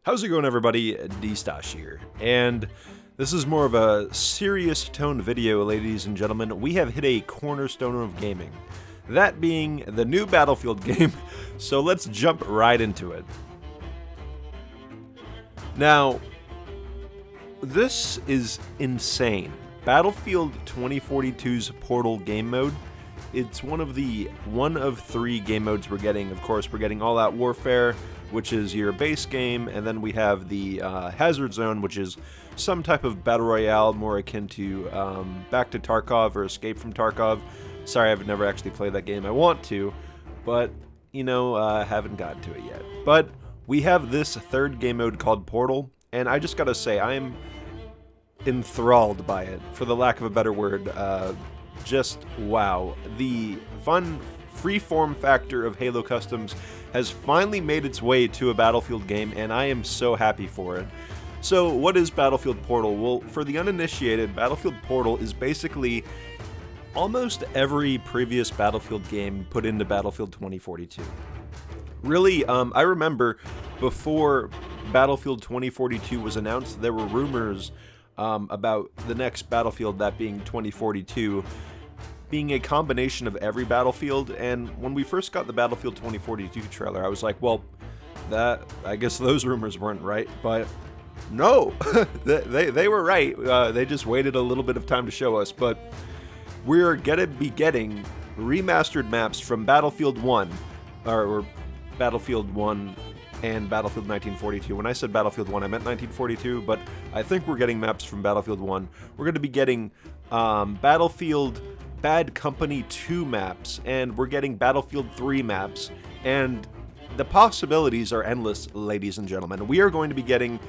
How's it going, everybody? D-Stash here, and this is more of a serious toned video, ladies and gentlemen. We have hit a cornerstone of gaming, that being the new Battlefield game, so let's jump right into it. Now, this is insane. Battlefield 2042's Portal game mode, it's one of 3 game modes we're getting. Of course, we're getting All Out Warfare, which is your base game, and then we have the Hazard Zone, which is some type of battle royale more akin to Back to Tarkov or Escape from Tarkov. Sorry, I've never actually played that game. I want to, but, I haven't gotten to it yet. But we have this third game mode called Portal, and I just gotta say, I am enthralled by it, for the lack of a better word. Just wow. The fun, free-form factor of Halo Customs has finally made its way to a Battlefield game, and I am so happy for it. So what is Battlefield Portal? Well, for the uninitiated, Battlefield Portal is basically almost every previous Battlefield game put into Battlefield 2042. Really, I remember before Battlefield 2042 was announced, there were rumors about the next Battlefield, that being 2042, being a combination of every Battlefield. And when we first got the Battlefield 2042 trailer, I was like, well, I guess those rumors weren't right. But no, they were right. They just waited a little bit of time to show us. But we're gonna be getting remastered maps from Battlefield 1, or Battlefield 1 and Battlefield 1942. When I said Battlefield 1, I meant 1942, but I think we're getting maps from Battlefield 1. We're going to be getting Battlefield Bad Company 2 maps, and we're getting Battlefield 3 maps, and the possibilities are endless, ladies and gentlemen. We are going to be getting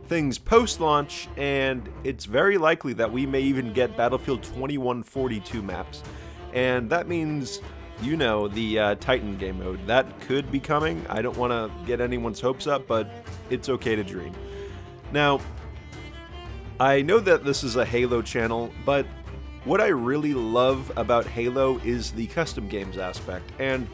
things post-launch, and it's very likely that we may even get Battlefield 2142 maps, and that means, the Titan game mode. That could be coming. I don't want to get anyone's hopes up, but it's okay to dream. Now, I know that this is a Halo channel, but what I really love about Halo is the custom games aspect, and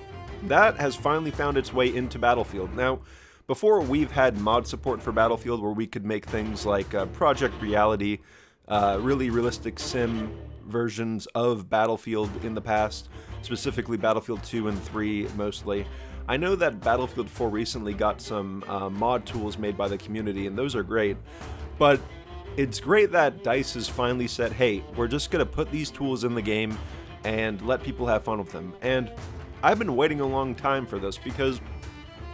that has finally found its way into Battlefield. Now, before, we've had mod support for Battlefield where we could make things like Project Reality, really realistic sim versions of Battlefield in the past, specifically Battlefield 2 and 3 mostly. I know that Battlefield 4 recently got some mod tools made by the community, and those are great, but it's great that DICE has finally said, hey, we're just going to put these tools in the game and let people have fun with them. And I've been waiting a long time for this, because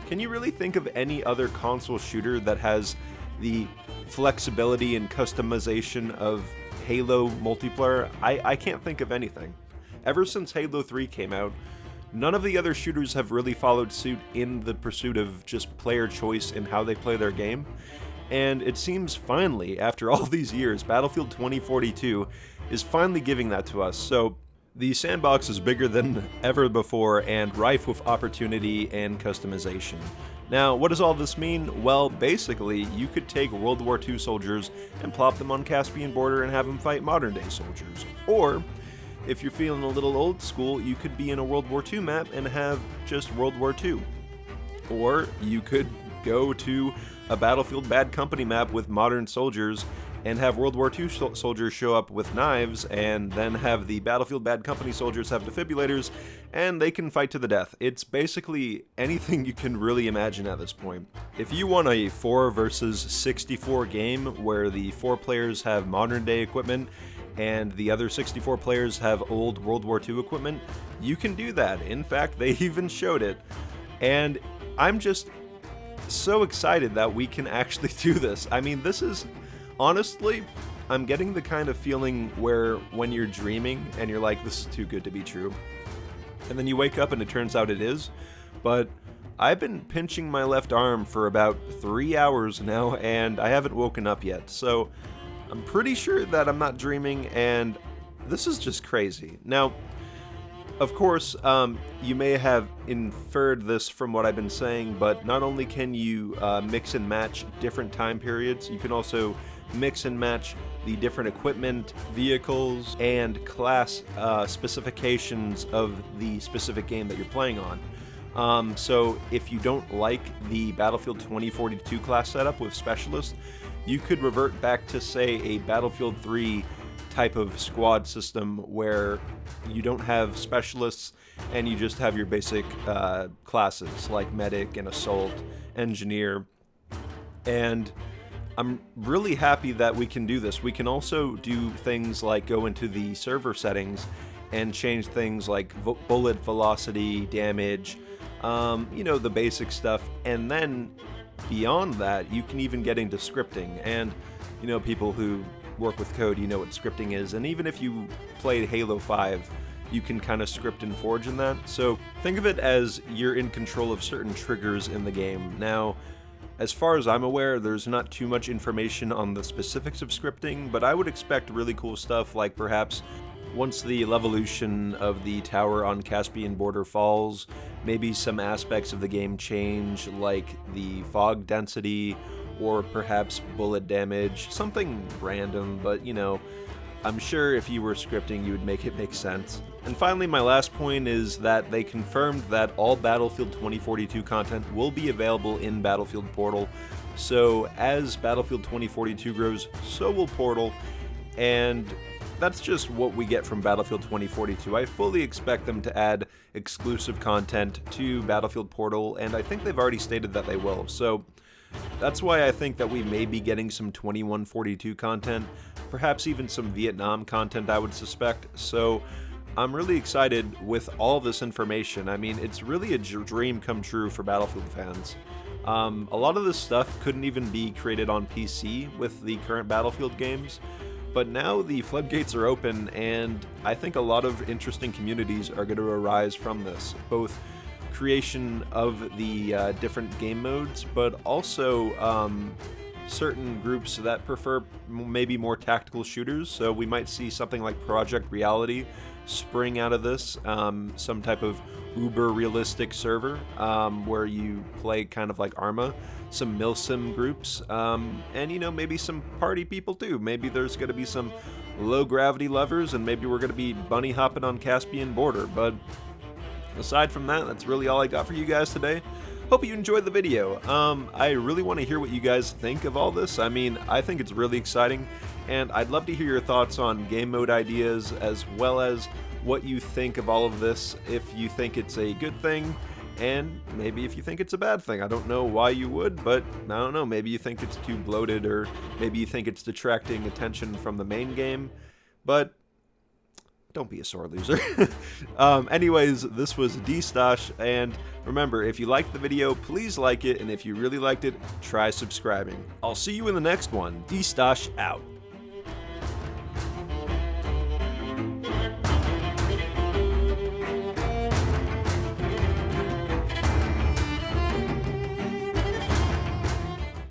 can you really think of any other console shooter that has the flexibility and customization of Halo multiplayer? I can't think of anything. Ever since Halo 3 came out, none of the other shooters have really followed suit in the pursuit of just player choice in how they play their game. And it seems finally, after all these years, Battlefield 2042 is finally giving that to us. So the sandbox is bigger than ever before and rife with opportunity and customization. Now, what does all this mean? Well, basically, you could take World War II soldiers and plop them on Caspian border and have them fight modern-day soldiers. Or, if you're feeling a little old school, you could be in a World War II map and have just World War II. Or, you could go to a Battlefield Bad Company map with modern soldiers and have World War II soldiers show up with knives, and then have the Battlefield Bad Company soldiers have defibrillators, and they can fight to the death. It's basically anything you can really imagine at this point. If you want a 4 versus 64 game where the 4 players have modern day equipment and the other 64 players have old World War II equipment, you can do that. In fact, they even showed it. And I'm just so excited that we can actually do this. I mean, this is... honestly, I'm getting the kind of feeling where when you're dreaming and you're like, this is too good to be true, and then you wake up and it turns out it is. But I've been pinching my left arm for about 3 hours now, and I haven't woken up yet, so I'm pretty sure that I'm not dreaming, and this is just crazy. Now, of course, you may have inferred this from what I've been saying, but not only can you mix and match different time periods, you can also mix and match the different equipment, vehicles, and class specifications of the specific game that you're playing on. So if you don't like the Battlefield 2042 class setup with Specialist, you could revert back to, say, a Battlefield 3 type of squad system where you don't have Specialists and you just have your basic classes like Medic and Assault, Engineer, and I'm really happy that we can do this. We can also do things like go into the server settings and change things like bullet velocity, damage, the basic stuff. And then beyond that, you can even get into scripting. And, people who work with code, you know what scripting is. And even if you played Halo 5, you can kind of script and forge in that. So think of it as you're in control of certain triggers in the game. Now, as far as I'm aware, there's not too much information on the specifics of scripting, but I would expect really cool stuff like perhaps once the levolution of the tower on Caspian Border falls, maybe some aspects of the game change, like the fog density, or perhaps bullet damage, something random, but I'm sure if you were scripting, you would make it make sense. And finally, my last point is that they confirmed that all Battlefield 2042 content will be available in Battlefield Portal. So as Battlefield 2042 grows, so will Portal, and that's just what we get from Battlefield 2042. I fully expect them to add exclusive content to Battlefield Portal, and I think they've already stated that they will. So that's why I think that we may be getting some 2142 content, perhaps even some Vietnam content, I would suspect. So I'm really excited with all this information. I mean, it's really a dream come true for Battlefield fans. A lot of this stuff couldn't even be created on PC with the current Battlefield games, but now the floodgates are open, and I think a lot of interesting communities are going to arise from this, both creation of the different game modes, but also certain groups that prefer maybe more tactical shooters. So we might see something like Project Reality spring out of this, some type of uber realistic server where you play kind of like Arma, some milsim groups, and maybe some party people too. Maybe there's going to be some low gravity lovers, and maybe we're going to be bunny hopping on Caspian Border. But aside from that, that's really all I got for you guys today. Hope you enjoyed the video. I really want to hear what you guys think of all this. I mean, I think it's really exciting, and I'd love to hear your thoughts on game mode ideas, as well as what you think of all of this, if you think it's a good thing, and maybe if you think it's a bad thing. I don't know why you would, but I don't know, maybe you think it's too bloated, or maybe you think it's detracting attention from the main game, but don't be a sore loser. Anyways, this was D-Stosh, and remember, if you liked the video, please like it, and if you really liked it, try subscribing. I'll see you in the next one. D-Stosh out.